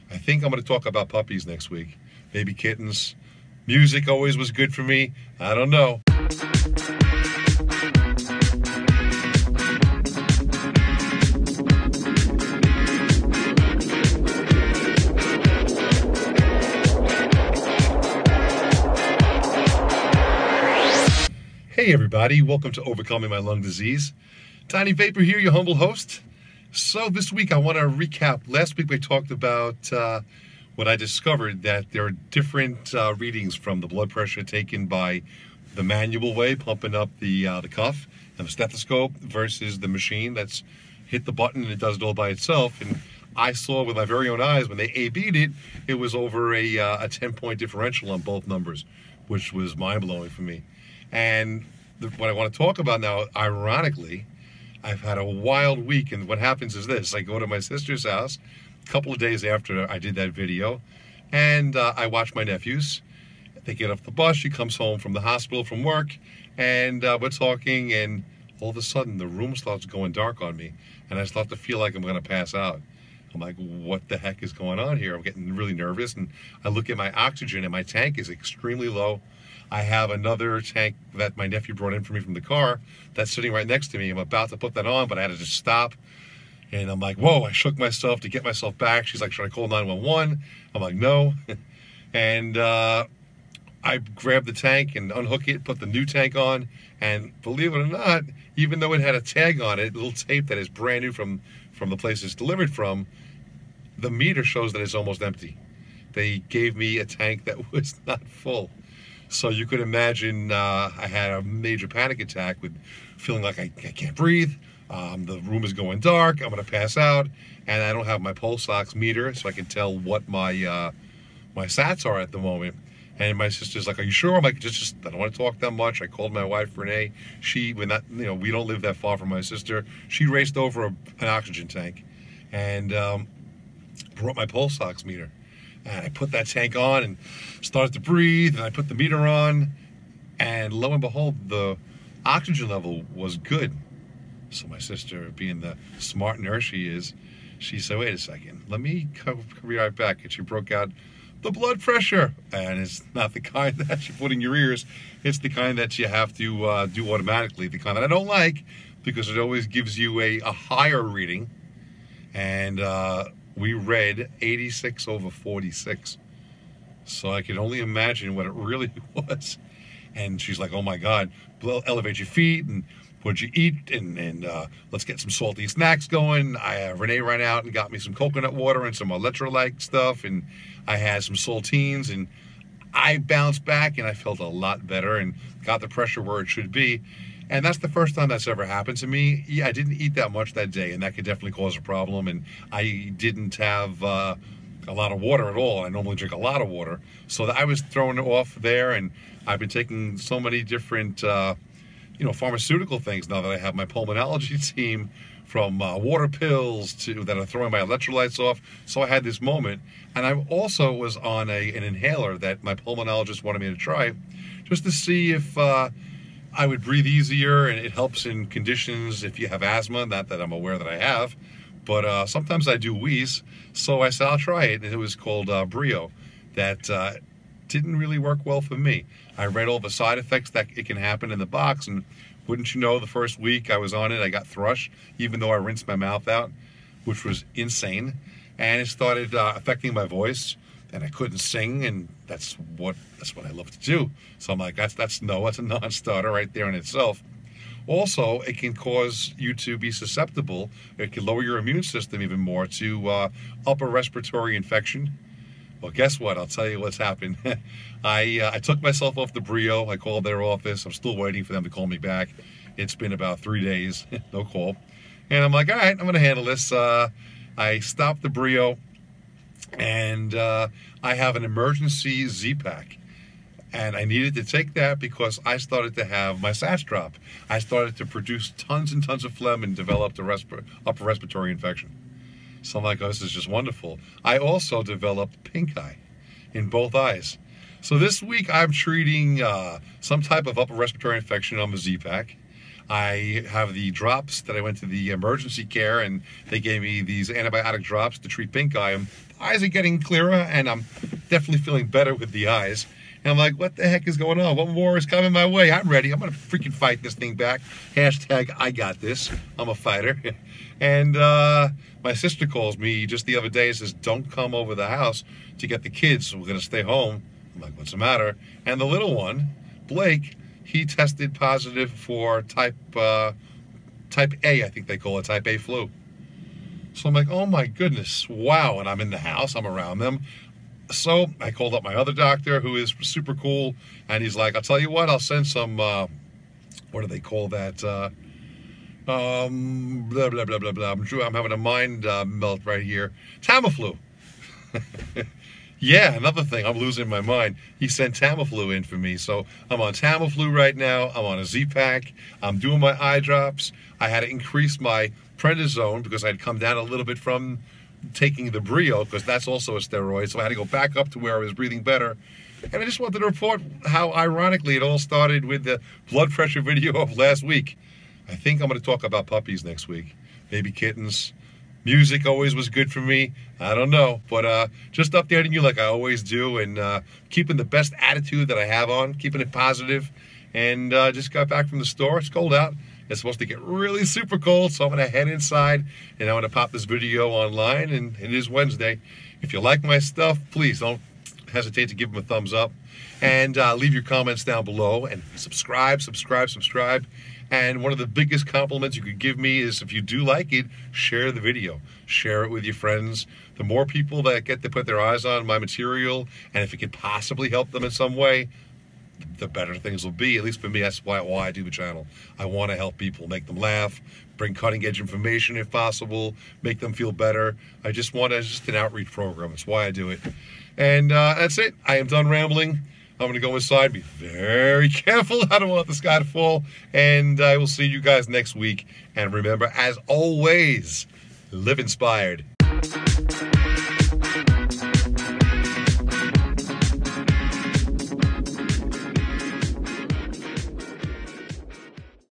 I think I'm going to talk about puppies next week. Maybe kittens. Music always was good for me. I don't know. Hey everybody, welcome to Overcoming My Lung Disease. Tiny Vapor here, your humble host. So this week I want to recap. Last week we talked about when I discovered that there are different readings from the blood pressure taken by the manual way, pumping up the cuff and the stethoscope, versus the machine that's hit the button and it does it all by itself. And I saw with my very own eyes when they A/B'd it, it was over a 10-point differential on both numbers, which was mind-blowing for me. And what I want to talk about now, ironically, I've had a wild week, and what happens is this. I go to my sister's house a couple of days after I did that video, and I watch my nephews. They get off the bus, she comes home from the hospital from work, and we're talking, and all of a sudden the room starts going dark on me, and I start to feel like I'm going to pass out. I'm like, what the heck is going on here? I'm getting really nervous, and I look at my oxygen, and my tank is extremely low. I have another tank that my nephew brought in for me from the car that's sitting right next to me. I'm about to put that on, but I had to just stop. And I'm like, whoa, I shook myself to get myself back. She's like, should I call 911? I'm like, no. And I grabbed the tank and unhook it, put the new tank on. And believe it or not, even though it had a tag on it, a little tape that is brand new from the place it's delivered from, the meter shows that it's almost empty. They gave me a tank that was not full. So you could imagine I had a major panic attack with feeling like I can't breathe. The room is going dark. I'm going to pass out. And I don't have my pulse ox meter, so I can tell what my sats are at the moment. And my sister's like, are you sure? I'm like, just I don't want to talk that much. I called my wife, Renee. We don't live that far from my sister. She raced over an oxygen tank and brought my pulse ox meter. And I put that tank on and started to breathe, and I put the meter on, and lo and behold, the oxygen level was good. So my sister, being the smart nurse she is, she said, wait a second, let me come right back. And she broke out the blood pressure. And it's not the kind that you put in your ears. It's the kind that you have to do automatically, the kind that I don't like, because it always gives you a higher reading. And we read 86 over 46. So I could only imagine what it really was. And she's like, oh my God, elevate your feet and what'd you eat? And let's get some salty snacks going. Renee ran out and got me some coconut water and some electrolyte stuff. And I had some saltines, and I bounced back and I felt a lot better and got the pressure where it should be. And that's the first time that's ever happened to me. Yeah, I didn't eat that much that day, and that could definitely cause a problem. And I didn't have a lot of water at all. I normally drink a lot of water. So I was thrown off there, and I've been taking so many different pharmaceutical things now that I have my pulmonology team, from water pills that are throwing my electrolytes off. So I had this moment. And I also was on an inhaler that my pulmonologist wanted me to try, just to see if I would breathe easier, and it helps in conditions if you have asthma, not that I'm aware that I have, but sometimes I do wheeze, so I said I'll try it, and it was called Brio. That didn't really work well for me. I read all the side effects that it can happen in the box, and wouldn't you know, the first week I was on it, I got thrush, even though I rinsed my mouth out, which was insane, and it started affecting my voice. And I couldn't sing, and that's what I love to do. So I'm like, that's a non-starter right there in itself. Also, it can cause you to be susceptible. It can lower your immune system even more to upper respiratory infection. Well, guess what? I'll tell you what's happened. I took myself off the Brio. I called their office. I'm still waiting for them to call me back. It's been about 3 days, no call. And I'm like, all right, I'm going to handle this. I stopped the Brio. And I have an emergency Z-Pack, and I needed to take that because I started to have my sats drop. I started to produce tons and tons of phlegm and developed a upper respiratory infection. So I'm like, oh, this is just wonderful. I also developed PinkEye in both eyes. So this week I'm treating some type of upper respiratory infection on the Z-Pack. I have the drops that I went to the emergency care, and they gave me these antibiotic drops to treat PinkEye. eyes are getting clearer, and I'm definitely feeling better with the eyes. And I'm like, what the heck is going on? What more is coming my way? I'm ready. I'm going to freaking fight this thing back. Hashtag I got this. I'm a fighter. And my sister calls me just the other day and says, don't come over the house to get the kids. We're going to stay home. I'm like, what's the matter? And the little one, Blake, he tested positive for type A, I think they call it, type A flu. So I'm like, oh my goodness, wow. And I'm in the house, I'm around them. So I called up my other doctor, who is super cool, and he's like, I'll tell you what, I'll send some, what do they call that? Blah, blah, blah, blah, blah. I'm having a mind melt right here. Tamiflu. Yeah, another thing, I'm losing my mind. He sent Tamiflu in for me, so I'm on Tamiflu right now. I'm on a Z-Pack. I'm doing my eye drops. I had to increase my prednisone because I'd come down a little bit from taking the Brio, because that's also a steroid, so I had to go back up to where I was breathing better. And I just wanted to report how ironically it all started with the blood pressure video of last week. I think I'm going to talk about puppies next week, maybe kittens. Music always was good for me. I don't know, but just updating you like I always do, and keeping the best attitude that I have on, keeping it positive. And just got back from the store. It's cold out. It's supposed to get really super cold, so I'm going to head inside, and I'm going to pop this video online, and it is Wednesday. If you like my stuff, please don't hesitate to give them a thumbs up, and leave your comments down below, and subscribe. And one of the biggest compliments you could give me is, if you do like it, share the video. Share it with your friends. The more people that get to put their eyes on my material, and if it could possibly help them in some way, the better things will be. At least for me, that's why I do the channel. I want to help people, make them laugh, bring cutting edge information if possible, make them feel better. I just want just an outreach program. That's why I do it. And that's it. I am done rambling. I'm going to go inside, be very careful. I don't want the sky to fall. And I will see you guys next week. And remember, as always, live inspired.